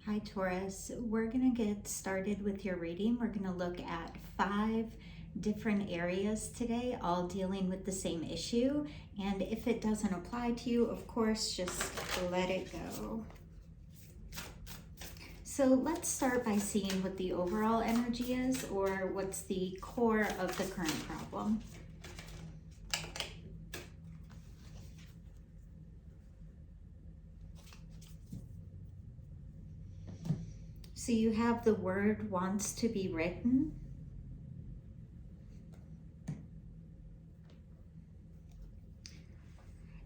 Hi Taurus, we're going to get started with your reading. We're going to look at 5 different areas today, all dealing with the same issue. And if it doesn't apply to you, of course, just let it go. So let's start by seeing what the overall energy is, or what's the core of the current problem. So you have the word wants to be written.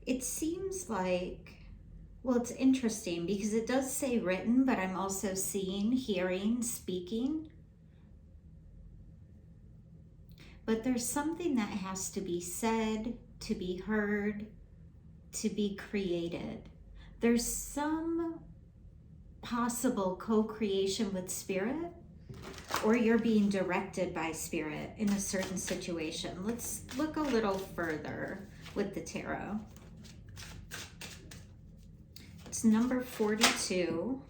It seems like, well, it's interesting because it does say written, but I'm also seeing, hearing, speaking. But there's something that has to be said, to be heard, to be created. There's some possible co-creation with spirit, or you're being directed by spirit in a certain situation. Let's look a little further with the tarot. It's number 42,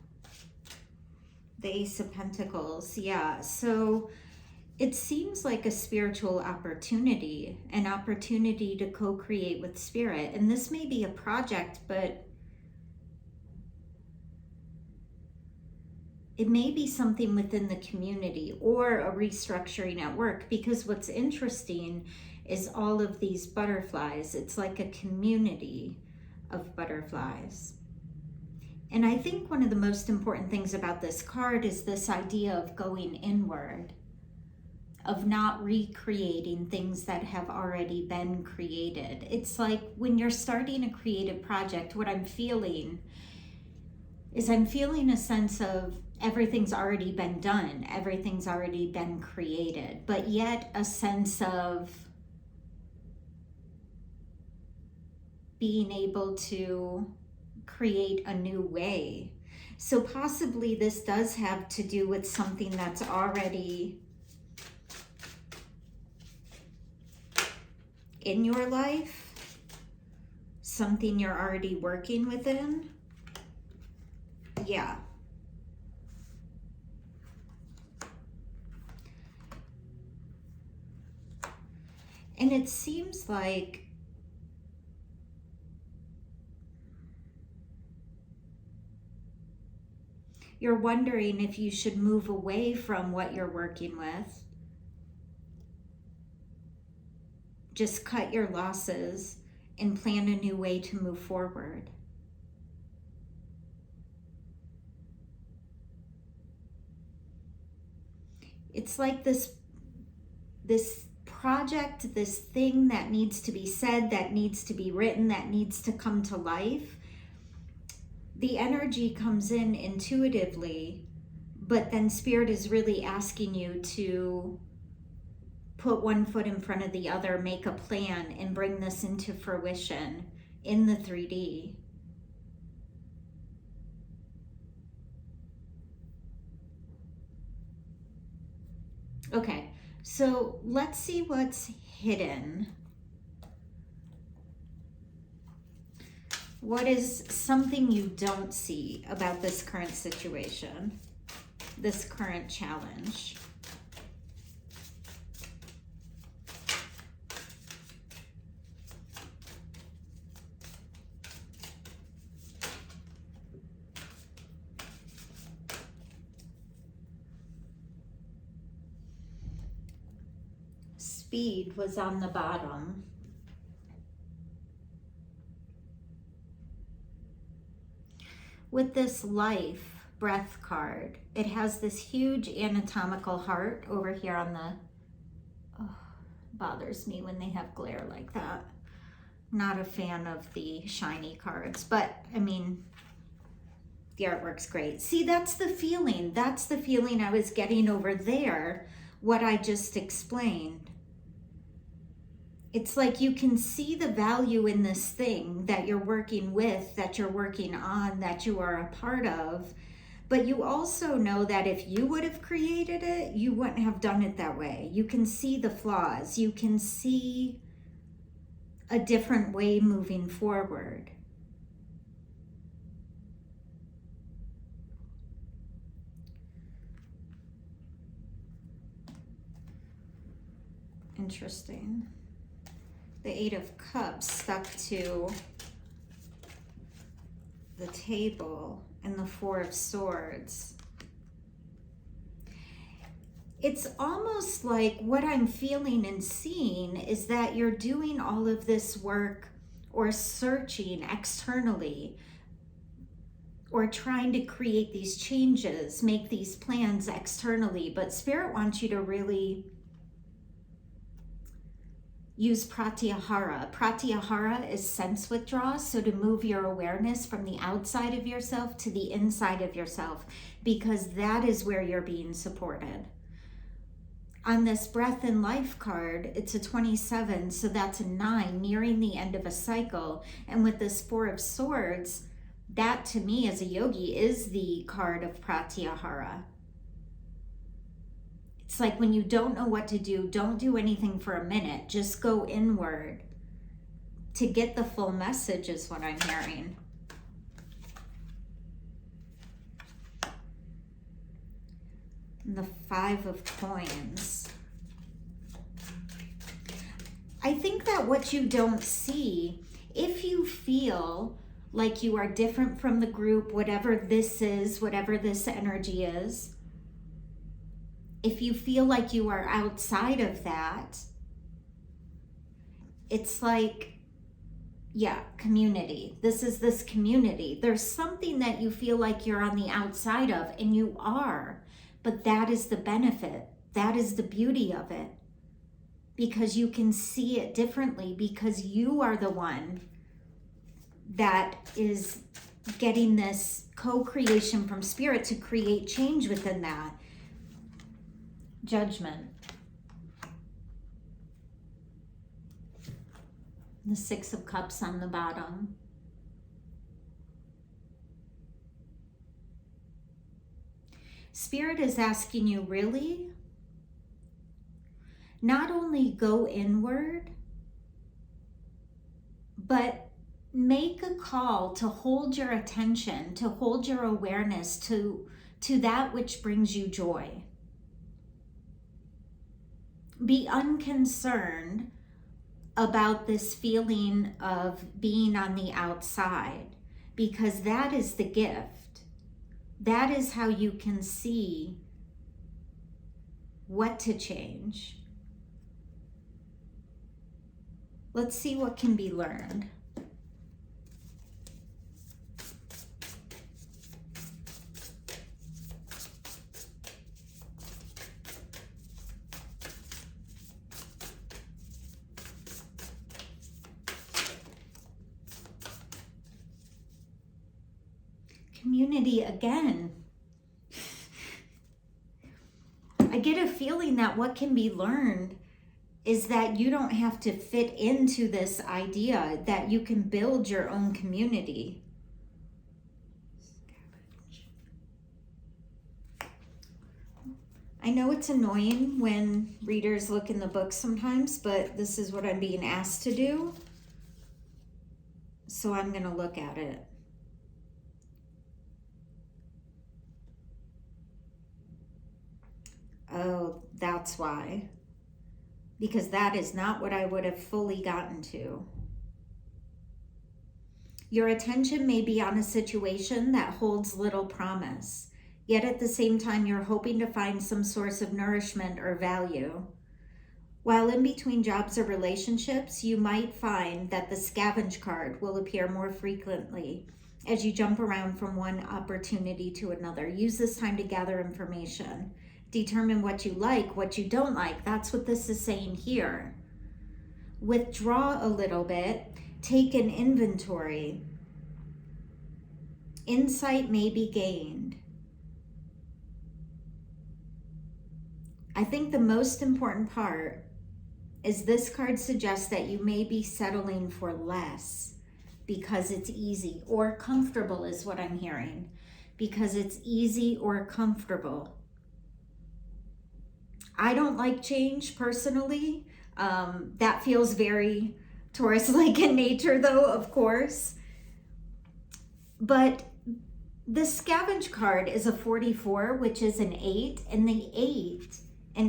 the Ace of Pentacles. Yeah, so it seems like a spiritual opportunity, an opportunity to co-create with spirit. And this may be a project, but it may be something within the community or a restructuring at work, because what's interesting is all of these butterflies. It's like a community of butterflies. And I think one of the most important things about this card is this idea of going inward, of not recreating things that have already been created. It's like when you're starting a creative project, what I'm feeling is I'm feeling a sense of everything's already been done, everything's already been created, but yet a sense of being able to create a new way. So possibly this does have to do with something that's already in your life, something you're already working within. Yeah. And it seems like you're wondering if you should move away from what you're working with. Just cut your losses and plan a new way to move forward. It's like this project, this thing that needs to be said, that needs to be written, that needs to come to life. The energy comes in intuitively, but then spirit is really asking you to put one foot in front of the other, make a plan, and bring this into fruition in the 3D. Okay, so let's see what's hidden. What is something you don't see about this current situation, this current challenge? Speed was on the bottom. With this life breath card, it has this huge anatomical heart over here on the, bothers me when they have glare like that. Not a fan of the shiny cards, but I mean, the artwork's great. See, that's the feeling. That's the feeling I was getting over there, what I just explained. It's like you can see the value in this thing that you're working with, that you're working on, that you are a part of. But you also know that if you would have created it, you wouldn't have done it that way. You can see the flaws. You can see a different way moving forward. Interesting. The Eight of Cups stuck to the table and the Four of Swords. It's almost like what I'm feeling and seeing is that you're doing all of this work or searching externally or trying to create these changes, make these plans externally, but Spirit wants you to really use pratyahara. Pratyahara is sense withdrawal, so to move your awareness from the outside of yourself to the inside of yourself, because that is where you're being supported. On this Breath and Life card, it's a 27, so that's a 9, nearing the end of a cycle. And with this Four of Swords, that to me as a yogi is the card of pratyahara. It's like when you don't know what to do, don't do anything for a minute. Just go inward to get the full message is what I'm hearing. And the Five of Coins. I think that what you don't see, if you feel like you are different from the group, whatever this is, whatever this energy is, if you feel like you are outside of that, it's like, yeah, community. This is this community. There's something that you feel like you're on the outside of, and you are. But that is the benefit. That is the beauty of it. Because you can see it differently, because you are the one that is getting this co-creation from Spirit to create change within that. Judgment. The Six of Cups on the bottom. Spirit is asking you, really? Not only go inward, but make a call to hold your attention, to hold your awareness to that which brings you joy. Be unconcerned about this feeling of being on the outside, because that is the gift. That is how you can see what to change. Let's see what can be learned. Community again. I get a feeling that what can be learned is that you don't have to fit into this idea, that you can build your own community. I know it's annoying when readers look in the book sometimes, but this is what I'm being asked to do. So I'm going to look at it. Oh, that's why. Because that is not what I would have fully gotten to. Your attention may be on a situation that holds little promise, yet at the same time you're hoping to find some source of nourishment or value. While in between jobs or relationships, you might find that the scavenge card will appear more frequently as you jump around from one opportunity to another. Use this time to gather information. Determine what you like, what you don't like. That's what this is saying here. Withdraw a little bit. Take an inventory. Insight may be gained. I think the most important part is this card suggests that you may be settling for less because it's easy, or comfortable is what I'm hearing. Because it's easy or comfortable. I don't like change personally. That feels very Taurus-like in nature though, of course. But the scavenge card is a 44, which is an 8, and an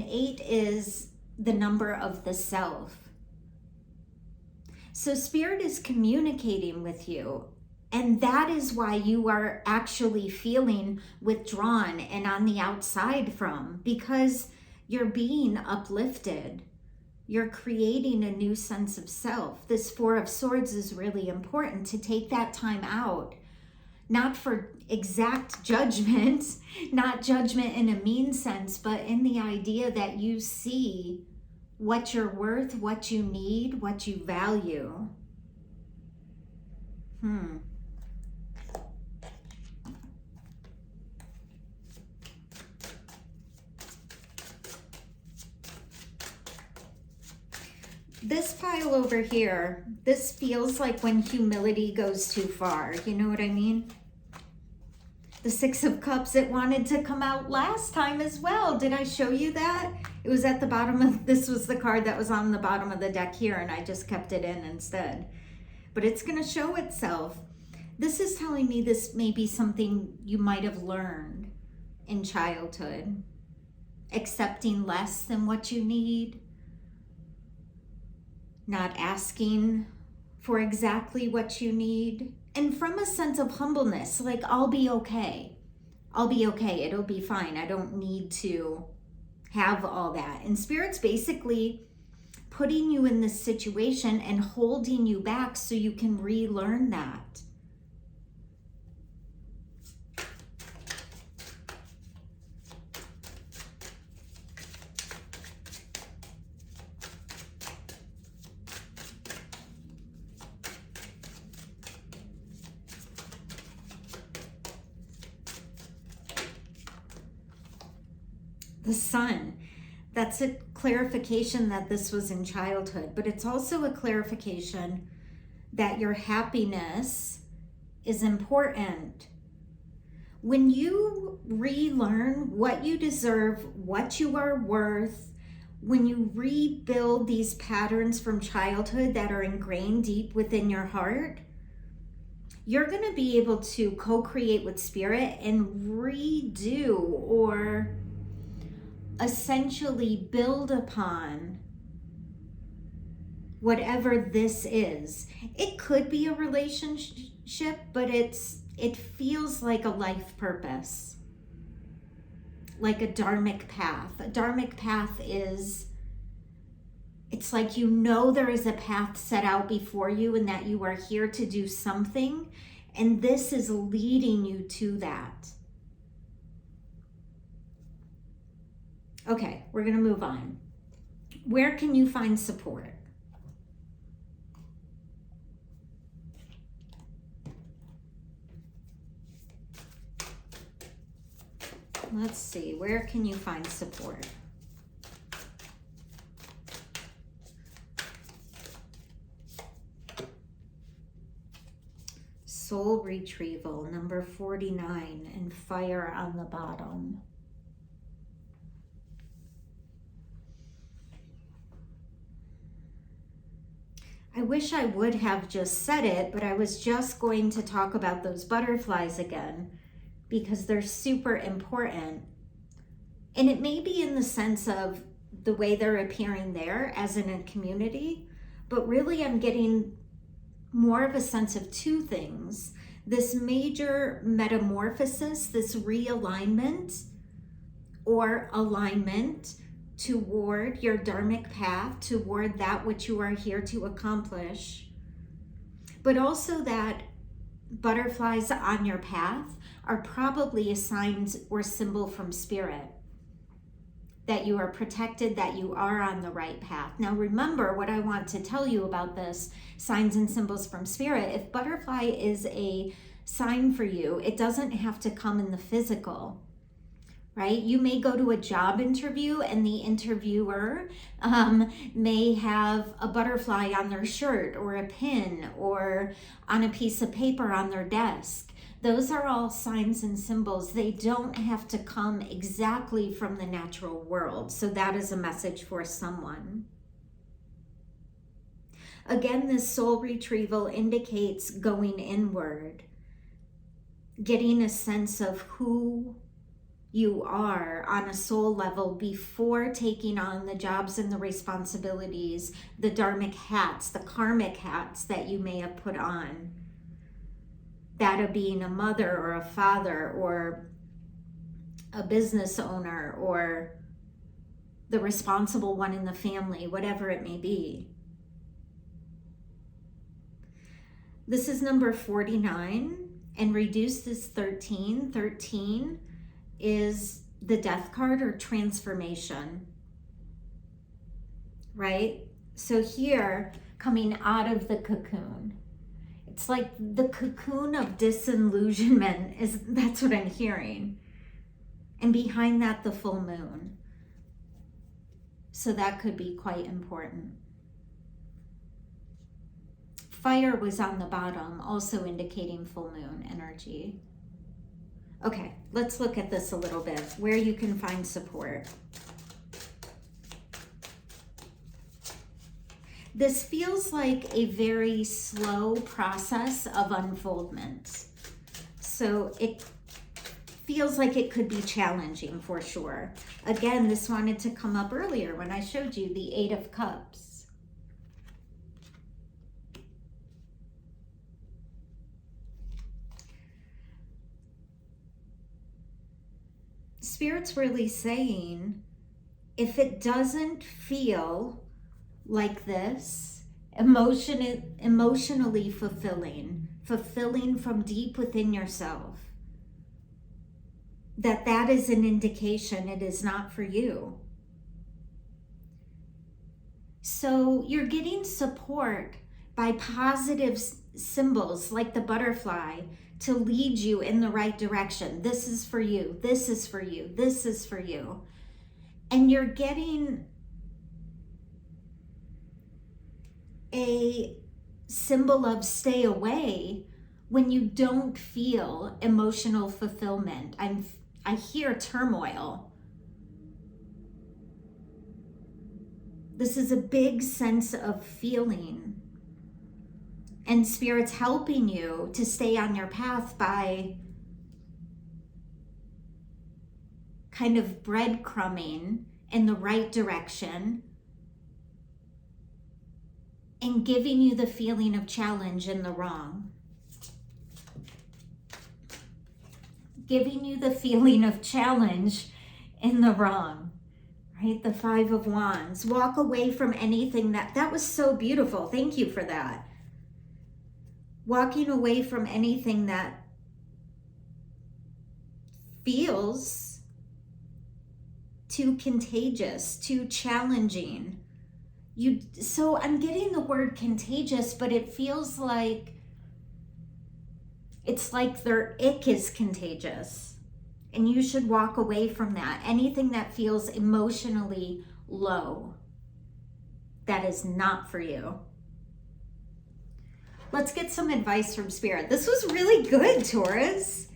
8 is the number of the self. So Spirit is communicating with you, and that is why you are actually feeling withdrawn and on the outside from, because you're being uplifted. You're creating a new sense of self. This Four of Swords is really important, to take that time out, not for exact judgment, not judgment in a mean sense, but in the idea that you see what you're worth, what you need, what you value. This pile over here, this feels like when humility goes too far. You know what I mean? The Six of Cups, it wanted to come out last time as well. Did I show you that? It was at the bottom of, this was the card that was on the bottom of the deck here, and I just kept it in instead. But it's going to show itself. This is telling me this may be something you might have learned in childhood. Accepting less than what you need. Not asking for exactly what you need. And from a sense of humbleness, like, I'll be okay. I'll be okay. It'll be fine. I don't need to have all that. And Spirit's basically putting you in this situation and holding you back so you can relearn that. The Sun, that's a clarification that this was in childhood, but it's also a clarification that your happiness is important. When you relearn what you deserve, what you are worth, when you rebuild these patterns from childhood that are ingrained deep within your heart, you're going to be able to co-create with Spirit and redo, or essentially build upon, whatever this is. It could be a relationship, but it feels like a life purpose, like a dharmic path. A dharmic path is, it's like, you know, there is a path set out before you and that you are here to do something, and this is leading you to that. Okay, we're going to move on. Where can you find support? Let's see, where can you find support? Soul retrieval, number 49, and fire on the bottom. I wish I would have just said it, but I was just going to talk about those butterflies again because they're super important. And it may be in the sense of the way they're appearing there as in a community, but really I'm getting more of a sense of two things. This major metamorphosis, this realignment or alignment toward your dharmic path, toward that which you are here to accomplish, but also that butterflies on your path are probably a sign or symbol from Spirit that you are protected, that you are on the right path. Now remember what I want to tell you about this, signs and symbols from Spirit. If butterfly is a sign for you, it doesn't have to come in the physical. Right? You may go to a job interview and the interviewer may have a butterfly on their shirt or a pin or on a piece of paper on their desk. Those are all signs and symbols. They don't have to come exactly from the natural world. So that is a message for someone. Again, this soul retrieval indicates going inward, getting a sense of who you are on a soul level before taking on the jobs and the responsibilities, the dharmic hats, the karmic hats that you may have put on. That of being a mother or a father or a business owner or the responsible one in the family, whatever it may be. This is number 49, and reduced is 13. 13 is the death card or transformation, right? So here, coming out of the cocoon, it's like the cocoon of disillusionment that's what I'm hearing. And behind that, the full moon. So that could be quite important. Fire was on the bottom, also indicating full moon energy. Okay, let's look at this a little bit, where you can find support. This feels like a very slow process of unfoldment. So it feels like it could be challenging for sure. Again, this wanted to come up earlier when I showed you the 8 of Cups. Spirit's really saying, if it doesn't feel like this, emotionally fulfilling from deep within yourself, that is an indication it is not for you. So you're getting support by positive symbols like the butterfly to lead you in the right direction. This is for you. This is for you. This is for you. And you're getting a symbol of stay away when you don't feel emotional fulfillment. I hear turmoil. This is a big sense of feeling. And Spirit's helping you to stay on your path by kind of breadcrumbing in the right direction and giving you the feeling of challenge in the wrong. Giving you the feeling of challenge in the wrong, right? The 5 of Wands. Walk away from anything that was so beautiful. Thank you for that. Walking away from anything that feels too contagious, too challenging. So I'm getting the word contagious, but it feels like it's like their ick is contagious. And you should walk away from that. Anything that feels emotionally low, that is not for you. Let's get some advice from Spirit. This was really good, Taurus.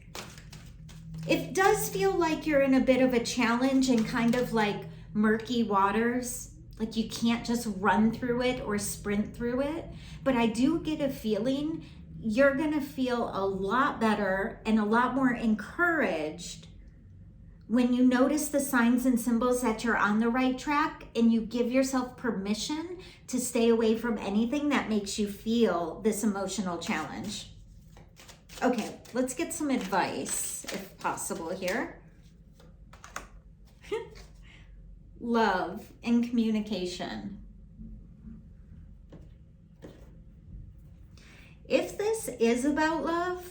It does feel like you're in a bit of a challenge and kind of like murky waters, like you can't just run through it or sprint through it. But I do get a feeling you're gonna feel a lot better and a lot more encouraged when you notice the signs and symbols that you're on the right track and you give yourself permission to stay away from anything that makes you feel this emotional challenge. Okay, let's get some advice, if possible, here. Love and communication. If this is about love,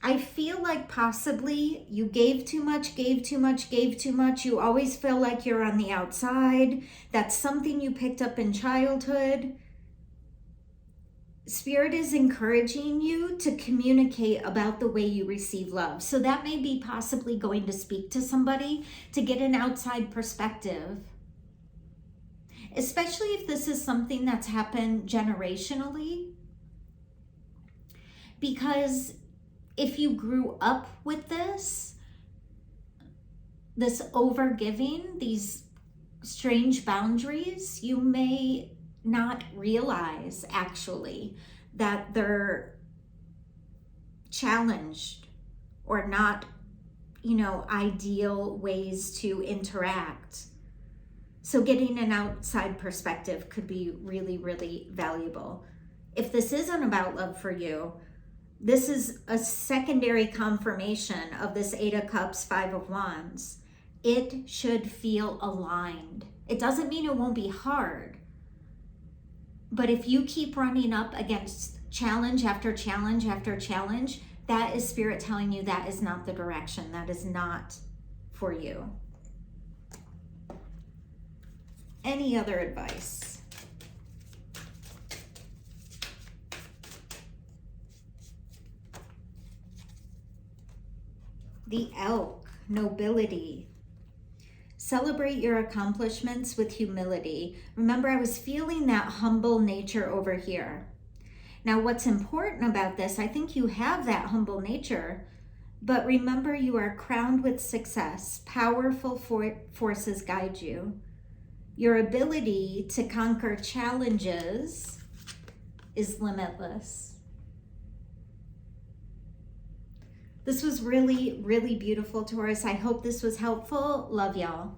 I feel like possibly you gave too much. You always feel like you're on the outside. That's something you picked up in childhood. Spirit is encouraging you to communicate about the way you receive love. So that may be possibly going to speak to somebody to get an outside perspective. Especially if this is something that's happened generationally. Because if you grew up with this overgiving, these strange boundaries, you may not realize actually that they're challenged or not, ideal ways to interact. So getting an outside perspective could be really, really valuable. If this isn't about love for you, this is a secondary confirmation of this 8 of Cups, 5 of Wands. It should feel aligned. It doesn't mean it won't be hard. But if you keep running up against challenge after challenge after challenge, that is Spirit telling you that is not the direction. That is not for you. Any other advice? The Elk, nobility. Celebrate your accomplishments with humility. Remember, I was feeling that humble nature over here. Now, what's important about this, I think you have that humble nature, but remember you are crowned with success. Powerful forces guide you. Your ability to conquer challenges is limitless. This was really, really beautiful, Taurus. I hope this was helpful. Love y'all.